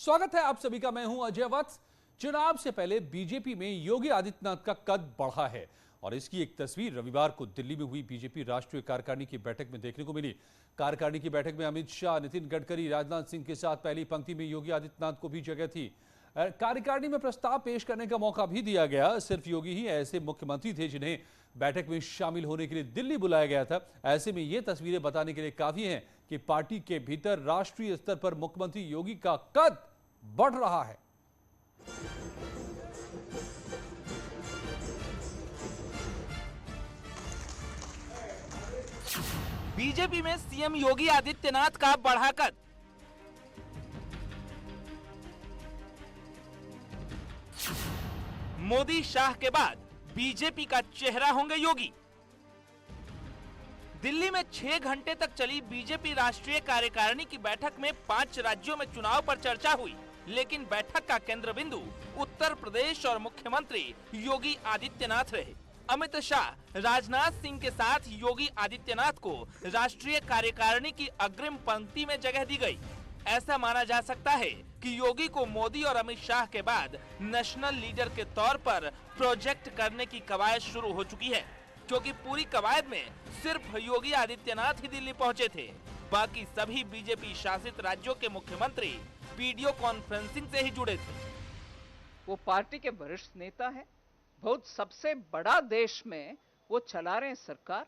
स्वागत है आप सभी का। मैं हूं अजय वत्स। चुनाव से पहले बीजेपी में योगी आदित्यनाथ का कद बढ़ा है और इसकी एक तस्वीर रविवार को दिल्ली में हुई बीजेपी राष्ट्रीय कार्यकारिणी की बैठक में देखने को मिली। कार्यकारिणी की बैठक में अमित शाह, नितिन गडकरी, राजनाथ सिंह के साथ पहली पंक्ति में योगी आदित्यनाथ को भी जगह थी। कार्यकारिणी में प्रस्ताव पेश करने का मौका भी दिया गया। सिर्फ योगी ही ऐसे मुख्यमंत्री थे जिन्हें बैठक में शामिल होने के लिए दिल्ली बुलाया गया था। ऐसे में ये तस्वीरें बताने के लिए काफी हैं कि पार्टी के भीतर राष्ट्रीय स्तर पर मुख्यमंत्री योगी का कद बढ़ रहा है। बीजेपी में सीएम योगी आदित्यनाथ का बढ़ा कद। मोदी शाह के बाद बीजेपी का चेहरा होंगे योगी। दिल्ली में 6 घंटे तक चली बीजेपी राष्ट्रीय कार्यकारिणी की बैठक में 5 राज्यों में चुनाव पर चर्चा हुई, लेकिन बैठक का केंद्र बिंदु उत्तर प्रदेश और मुख्यमंत्री योगी आदित्यनाथ रहे। अमित शाह, राजनाथ सिंह के साथ योगी आदित्यनाथ को राष्ट्रीय कार्यकारिणी की अग्रिम पंक्ति में जगह दी गई। ऐसा माना जा सकता है कि योगी को मोदी और अमित शाह के बाद नेशनल लीडर के तौर पर प्रोजेक्ट करने की कवायद शुरू हो चुकी है, क्योंकि पूरी कवायद में सिर्फ योगी आदित्यनाथ ही दिल्ली पहुंचे थे। बाकी सभी बीजेपी शासित राज्यों के मुख्यमंत्री वीडियो कॉन्फ्रेंसिंग से ही जुड़े थे। वो पार्टी के वरिष्ठ नेता है, बहुत सबसे बड़ा देश में वो चला रहे हैं सरकार,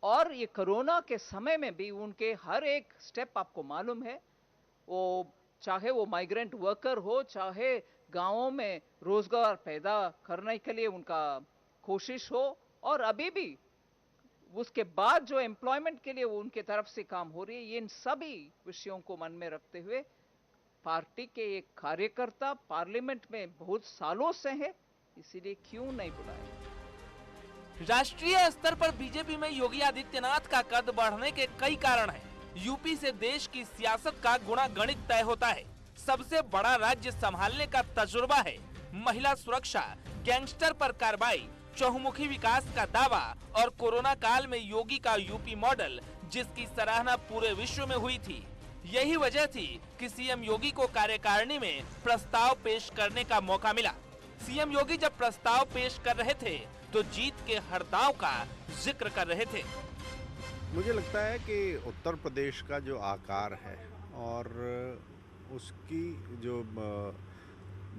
और ये कोरोना के समय में भी उनके हर एक स्टेप आपको मालूम है। वो चाहे वो माइग्रेंट वर्कर हो, चाहे गांवों में रोजगार पैदा करने के लिए उनका कोशिश हो, और अभी भी उसके बाद जो एम्प्लॉयमेंट के लिए वो उनके तरफ से काम हो रही है, ये इन सभी विषयों को मन में रखते हुए पार्टी के एक कार्यकर्ता पार्लियामेंट में बहुत सालों से है, इसीलिए क्यों नहीं बुलाया। राष्ट्रीय स्तर पर बीजेपी में योगी आदित्यनाथ का कद बढ़ने के कई कारण हैं। यूपी से देश की सियासत का गुणा गणित तय होता है। सबसे बड़ा राज्य संभालने का तजुर्बा है। महिला सुरक्षा, गैंगस्टर पर कार्रवाई, चहुमुखी विकास का दावा और कोरोना काल में योगी का यूपी मॉडल, जिसकी सराहना पूरे विश्व में हुई थी। यही वजह थी कि सीएम योगी को कार्यकारिणी में प्रस्ताव पेश करने का मौका मिला। सीएम योगी जब प्रस्ताव पेश कर रहे थे तो जीत के हर दांव का जिक्र कर रहे थे। मुझे लगता है कि उत्तर प्रदेश का जो आकार है और उसकी जो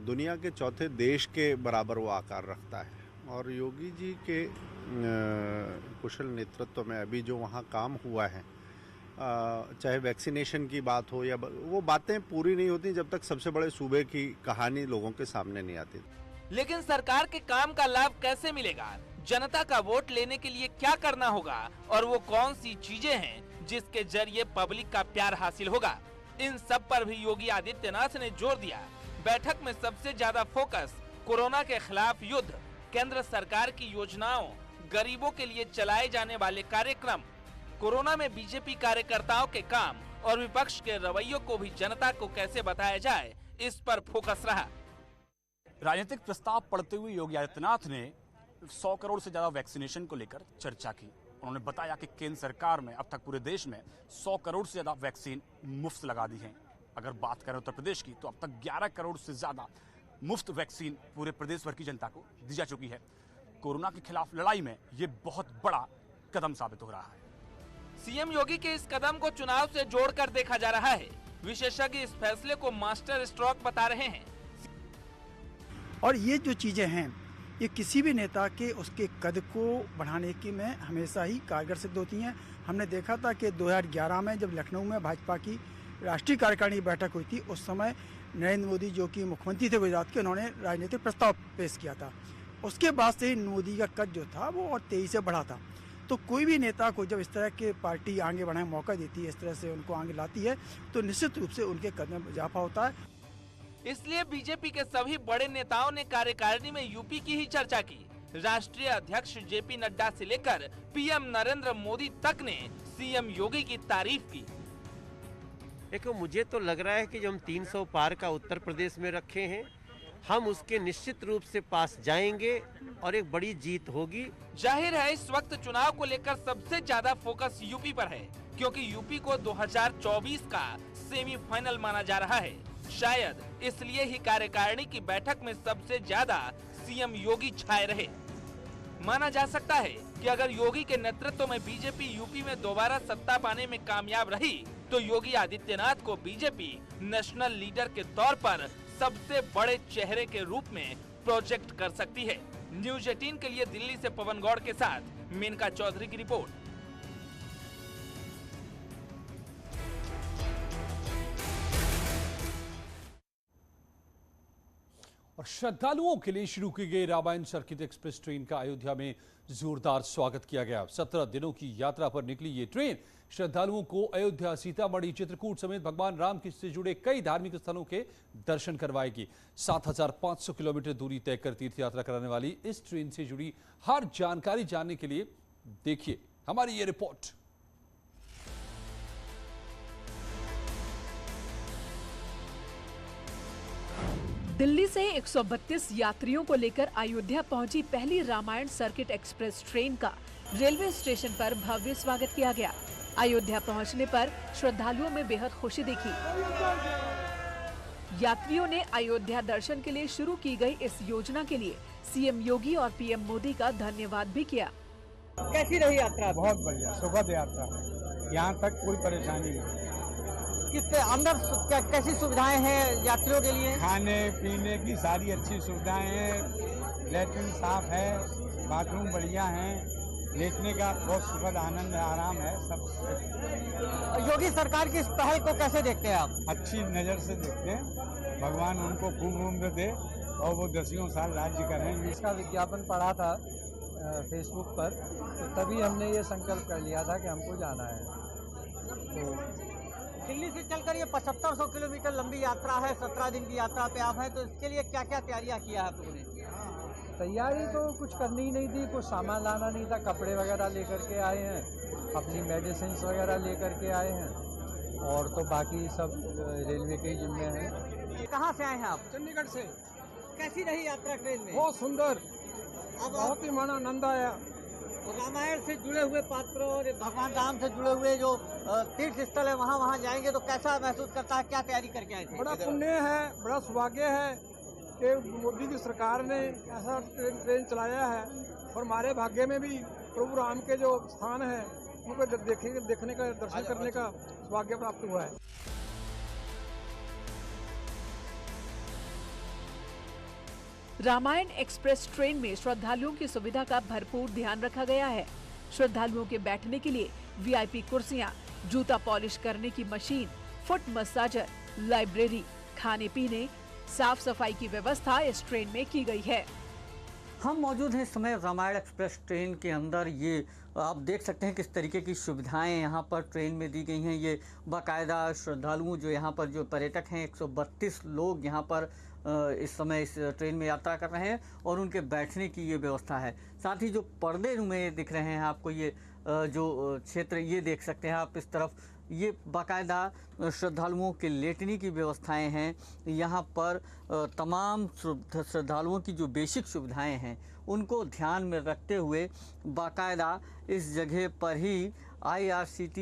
दुनिया के चौथे देश के बराबर वो आकार रखता है, और योगी जी के कुशल नेतृत्व में अभी जो वहाँ काम हुआ है, चाहे वैक्सीनेशन की बात हो या वो बातें पूरी नहीं होती जब तक सबसे बड़े सूबे की कहानी लोगों के सामने नहीं आती। लेकिन सरकार के काम का लाभ कैसे मिलेगा, जनता का वोट लेने के लिए क्या करना होगा और वो कौन सी चीजें हैं जिसके जरिए पब्लिक का प्यार हासिल होगा, इन सब पर भी योगी आदित्यनाथ ने जोर दिया। बैठक में सबसे ज्यादा फोकस कोरोना के खिलाफ युद्ध, केंद्र सरकार की योजनाओं, गरीबों के लिए चलाए जाने वाले कार्यक्रम, कोरोना में बीजेपी कार्यकर्ताओं के काम और विपक्ष के रवैयों को भी जनता को कैसे बताया जाए, इस पर फोकस रहा। राजनीतिक प्रस्ताव पढ़ते हुए योगी आदित्यनाथ ने 100 करोड़ से ज्यादा वैक्सीनेशन को लेकर चर्चा की। उन्होंने बताया कि केंद्र सरकार में अब तक पूरे देश में 100 करोड़ से ज्यादा वैक्सीन मुफ्त लगा दी है। अगर बात करें उत्तर प्रदेश की तो अब तक 11 करोड़ से ज्यादा मुफ्त वैक्सीन पूरे प्रदेश भर की जनता को दी जा चुकी है। कोरोना के खिलाफ लड़ाई में ये बहुत बड़ा कदम साबित हो रहा है। सीएम योगी के इस कदम को चुनाव से जोड़कर देखा जा रहा है। विशेषज्ञ इस फैसले को मास्टर स्ट्रोक बता रहे हैं। और ये जो चीजें हैं, ये किसी भी नेता के उसके कद को बढ़ाने की में हमेशा ही कारगर सिद्ध होती हैं। हमने देखा था कि 2011 में जब लखनऊ में भाजपा की राष्ट्रीय कार्यकारिणी बैठक हुई थी, उस समय नरेंद्र मोदी जो कि मुख्यमंत्री थे गुजरात के, उन्होंने राजनीतिक प्रस्ताव पेश किया था। उसके बाद से मोदी का कद जो था वो और तेजी से बढ़ा था। तो कोई भी नेता को जब इस तरह के पार्टी आगे बढ़ाने का मौका देती है, इस तरह से उनको आगे लाती है, तो निश्चित रूप से उनके कद में इजाफा होता है। इसलिए बीजेपी के सभी बड़े नेताओं ने कार्यकारिणी में यूपी की ही चर्चा की। राष्ट्रीय अध्यक्ष जेपी नड्डा से लेकर पीएम नरेंद्र मोदी तक ने सीएम योगी की तारीफ की। देखो, मुझे तो लग रहा है कि जो हम 300 पार का उत्तर प्रदेश में रखे हैं, हम उसके निश्चित रूप से पास जाएंगे और एक बड़ी जीत होगी। जाहिर है इस वक्त चुनाव को लेकर सबसे ज्यादा फोकस यूपी पर है, क्योंकि यूपी को 2024 का सेमीफाइनल माना जा रहा है। शायद इसलिए ही कार्यकारिणी की बैठक में सबसे ज्यादा सीएम योगी छाए रहे। माना जा सकता है कि अगर योगी के नेतृत्व में बीजेपी यूपी में दोबारा सत्ता पाने में कामयाब रही तो योगी आदित्यनाथ को बीजेपी नेशनल लीडर के तौर पर सबसे बड़े चेहरे के रूप में प्रोजेक्ट कर सकती है। न्यूज 18 के लिए दिल्ली से पवन गौड़ के साथ मेनका चौधरी की रिपोर्ट। और श्रद्धालुओं के लिए शुरू की गई रामायण सर्किट एक्सप्रेस ट्रेन का अयोध्या में जोरदार स्वागत किया गया। 17 दिनों की यात्रा पर निकली ये ट्रेन श्रद्धालुओं को अयोध्या, सीतामढ़ी, चित्रकूट समेत भगवान राम से जुड़े कई धार्मिक स्थलों के दर्शन करवाएगी। 7,500 किलोमीटर दूरी तय कर तीर्थ यात्रा कराने वाली इस ट्रेन से जुड़ी हर जानकारी जानने के लिए देखिए हमारी ये रिपोर्ट। दिल्ली से 132 यात्रियों को लेकर अयोध्या पहुंची पहली रामायण सर्किट एक्सप्रेस ट्रेन का रेलवे स्टेशन पर भव्य स्वागत किया गया। अयोध्या पहुंचने पर श्रद्धालुओं में बेहद खुशी दिखी। यात्रियों ने अयोध्या दर्शन के लिए शुरू की गई इस योजना के लिए सीएम योगी और पीएम मोदी का धन्यवाद भी किया। कैसी रही यात्रा? बहुत बढ़िया, सुखद यात्रा है, यहाँ तक कोई परेशानी नहीं। कितने अंदर कैसी सुविधाएं हैं यात्रियों के लिए? खाने पीने की सारी अच्छी सुविधाएं हैं, लैट्रिन साफ है, बाथरूम बढ़िया है, लेटने का बहुत सुखद आनंद आराम है सब। योगी सरकार की इस पहल को कैसे देखते हैं आप? अच्छी नज़र से देखते हैं, भगवान उनको खूब उम्र दे और वो 10 साल राज्य करें। इसका विज्ञापन पढ़ा था फेसबुक पर, तो तभी हमने ये संकल्प कर लिया था कि हमको जाना है। तो दिल्ली से चलकर ये 7500 किलोमीटर लंबी यात्रा है, 17 दिन की यात्रा पे आप हैं, तो इसके लिए क्या क्या तैयारियां किया है आप लोगों ने? तैयारी तो कुछ करनी ही नहीं थी, कुछ सामान लाना नहीं था, कपड़े वगैरह लेकर के आए हैं, अपनी मेडिसिन वगैरह लेकर के आए हैं, और तो बाकी सब रेलवे के जिम्मे हैं। कहाँ से आए हैं आप? चंडीगढ़ से। कैसी रही यात्रा ट्रेन में? बहुत सुंदर, अब बहुत ही मन आनंद आया। रामायण से जुड़े हुए पात्र और भगवान राम से जुड़े हुए जो तीर्थ स्थल है वहाँ जाएंगे तो कैसा महसूस करता है? क्या तैयारी करके आए थे? बड़ा पुण्य है, बड़ा सौभाग्य है कि मोदी की सरकार ने ऐसा ट्रेन चलाया है, और हमारे भाग्य में भी प्रभु राम के जो स्थान है उनको देखने का, दर्शन करने का सौभाग्य प्राप्त हुआ है। रामायण एक्सप्रेस ट्रेन में श्रद्धालुओं की सुविधा का भरपूर ध्यान रखा गया है। श्रद्धालुओं के बैठने के लिए वीआईपी कुर्सियां, जूता पॉलिश करने की मशीन, फुट मसाजर, लाइब्रेरी, खाने पीने, साफ सफाई की व्यवस्था इस ट्रेन में की गई है। हम मौजूद हैं इस समय रामायण एक्सप्रेस ट्रेन के अंदर। ये आप देख सकते हैं किस तरीके की सुविधाएं यहाँ पर ट्रेन में दी गई हैं। ये बाकायदा श्रद्धालुओं जो यहाँ पर जो पर्यटक हैं 132 लोग यहाँ पर इस समय इस ट्रेन में यात्रा कर रहे हैं, और उनके बैठने की ये व्यवस्था है। साथ ही जो पर्दे में दिख रहे हैं आपको, ये जो क्षेत्र ये देख सकते हैं आप इस तरफ, ये बाकायदा श्रद्धालुओं के लेटने की व्यवस्थाएं हैं। यहाँ पर तमाम श्रद्धालुओं की जो बेसिक सुविधाएं हैं उनको ध्यान में रखते हुए बाकायदा इस जगह पर ही IRCT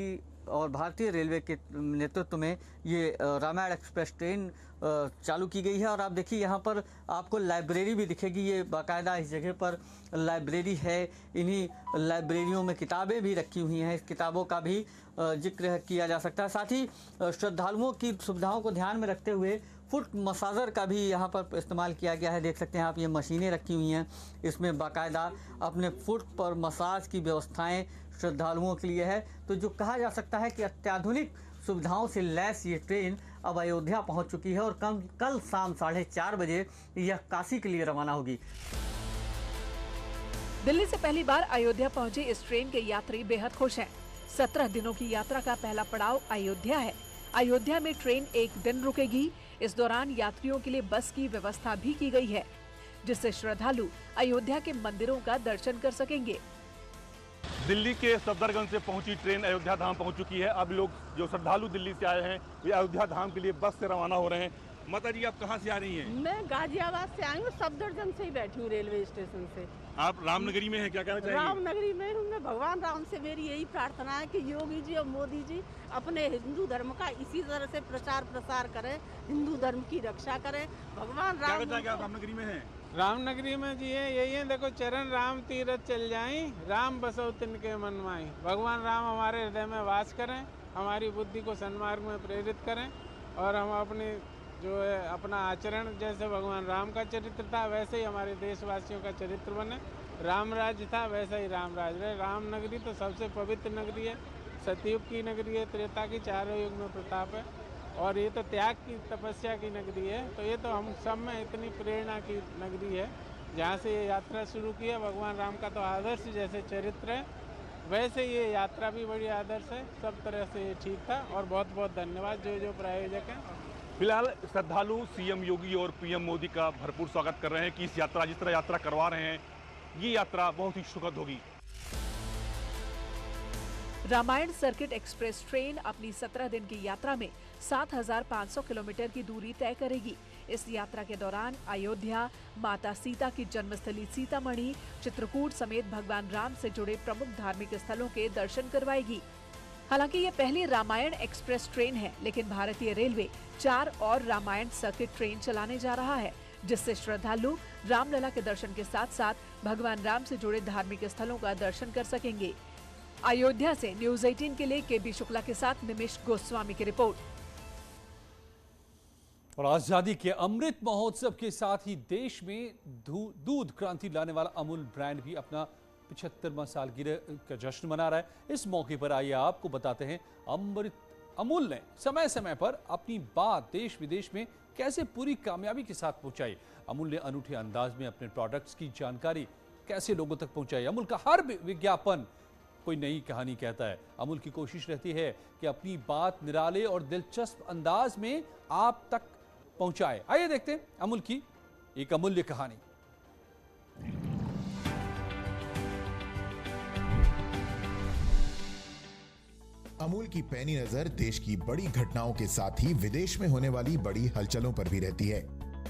और भारतीय रेलवे के नेतृत्व में ये रामायण एक्सप्रेस ट्रेन चालू की गई है। और आप देखिए यहाँ पर आपको लाइब्रेरी भी दिखेगी। ये बाकायदा इस जगह पर लाइब्रेरी है, इन्हीं लाइब्रेरियों में किताबें भी रखी हुई हैं। इस किताबों का भी जिक्र किया जा सकता है। साथ ही श्रद्धालुओं की सुविधाओं को ध्यान में रखते हुए फुट मसाजर का भी यहाँ पर इस्तेमाल किया गया है। देख सकते हैं आप, ये मशीनें रखी हुई हैं, इसमें बाकायदा अपने फुट पर मसाज की व्यवस्थाएं श्रद्धालुओं के लिए है। तो जो कहा जा सकता है कि अत्याधुनिक सुविधाओं से लैस ये ट्रेन अब अयोध्या पहुंच चुकी है, और कल शाम 4:30 बजे यह काशी के लिए रवाना होगी। दिल्ली से पहली बार अयोध्या पहुंचे इस ट्रेन के यात्री बेहद खुश हैं। 17 दिनों की यात्रा का पहला पड़ाव अयोध्या है। अयोध्या में ट्रेन एक दिन रुकेगी। इस दौरान यात्रियों के लिए बस की व्यवस्था भी की गई है, जिससे श्रद्धालु अयोध्या के मंदिरों का दर्शन कर सकेंगे। दिल्ली के सफदरगंज से पहुंची ट्रेन अयोध्या धाम पहुंच चुकी है। अब लोग जो श्रद्धालु दिल्ली से आए हैं वे अयोध्या धाम के लिए बस से रवाना हो रहे हैं। माता जी, आप कहां से आ रही हैं? मैं गाजियाबाद से आई हूँ, सफदरजंग से ही बैठी हूँ रेलवे स्टेशन से। आप रामनगरी में हैं, क्या कहना चाहेंगे? रामनगरी में हूँ मैं। भगवान राम से मेरी यही प्रार्थना है कि योगी जी और मोदी जी अपने हिंदू धर्म का इसी तरह से प्रचार प्रसार करें, हिंदू धर्म की रक्षा करें। भगवान राम। क्या आप रामनगरी में हैं? रामनगरी में जी है, यही है, देखो चरण राम तीरथ चल जाएं, राम बसो तिनके मन माई। भगवान राम हमारे हृदय में वास करें, हमारी बुद्धि को सन्मार्ग में प्रेरित करें और हम अपने जो है अपना आचरण जैसे भगवान राम का चरित्र था वैसे ही हमारे देशवासियों का चरित्र बने। राम राज्य था वैसा ही राम राज्य रहे। रामनगरी तो सबसे पवित्र नगरी है, सतयुग की नगरी है, त्रेता की, चारों युग में प्रताप है और ये तो त्याग की, तपस्या की नगरी है। तो ये तो हम सब में इतनी प्रेरणा की नगरी है जहाँ से ये यात्रा शुरू की है। भगवान राम का तो आदर्श जैसे चरित्र है वैसे ये यात्रा भी बड़ी आदर्श है। सब तरह से ये ठीक था और बहुत बहुत धन्यवाद जो प्रायोजक हैं। फिलहाल श्रद्धालु सीएम योगी और पीएम मोदी का भरपूर स्वागत कर रहे हैं कि इस यात्रा, जिस तरह यात्रा करवा रहे हैं, ये यात्रा बहुत ही सुखद होगी। रामायण सर्किट एक्सप्रेस ट्रेन अपनी 17 दिन की यात्रा में 7,500 किलोमीटर की दूरी तय करेगी। इस यात्रा के दौरान अयोध्या, माता सीता की जन्मस्थली सीतामढ़ी, चित्रकूट समेत भगवान राम से जुड़े प्रमुख धार्मिक स्थलों के दर्शन करवाएगी। हालांकि ये पहली रामायण एक्सप्रेस ट्रेन है, लेकिन भारतीय रेलवे 4 और रामायण सर्किट ट्रेन चलाने जा रहा है, जिससे श्रद्धालु रामलला के दर्शन के साथ साथ भगवान राम से जुड़े धार्मिक स्थलों का दर्शन कर सकेंगे। अयोध्या से न्यूज 18 के लिए केबी शुक्ला के साथ निमिष गोस्वामी की रिपोर्ट। और आजादी के अमृत महोत्सव के साथ ही देश में दूध क्रांति लाने वाला अमूल ब्रांड भी अपना 75वां सालगिरह का जश्न मना रहा है। इस मौके पर आइए आपको बताते हैं अमूल ने समय समय पर अपनी बात देश विदेश में कैसे पूरी कामयाबी के साथ पहुंचाई। अमूल ने अनूठे अंदाज में अपने प्रोडक्ट्स की जानकारी कैसे लोगों तक पहुंचाई। अमूल का हर विज्ञापन कोई नई कहानी कहता है। अमूल की कोशिश रहती है कि अपनी बात निराले और दिलचस्प अंदाज में आप तक पहुंचाए। आइए देखते हैं अमूल की एक अमूल्य कहानी। अमूल की पैनी नजर देश की बड़ी घटनाओं के साथ ही विदेश में होने वाली बड़ी हलचलों पर भी रहती है।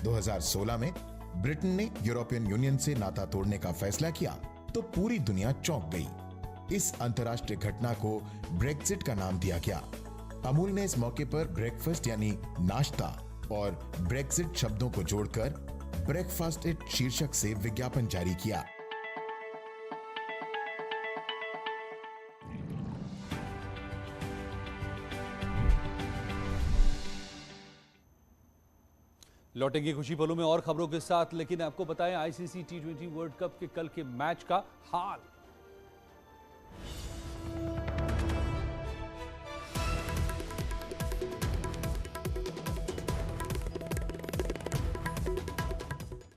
2016 में ब्रिटेन ने यूरोपियन यूनियन से नाता तोड़ने का फैसला किया तो पूरी दुनिया चौंक गई। इस अंतर्राष्ट्रीय घटना को ब्रेक्जिट का नाम दिया गया। अमूल ने इस मौके पर ब्रेकफास्ट यानी नाश्ता और ब्रेक्जिट शब्दों को जोड़कर ब्रेकफास्ट इट शीर्षक से विज्ञापन जारी किया। लौटेंगे खुशी पलों में और खबरों के साथ, लेकिन आपको बताएं आईसीसी T20 वर्ल्ड कप के कल के मैच का हाल।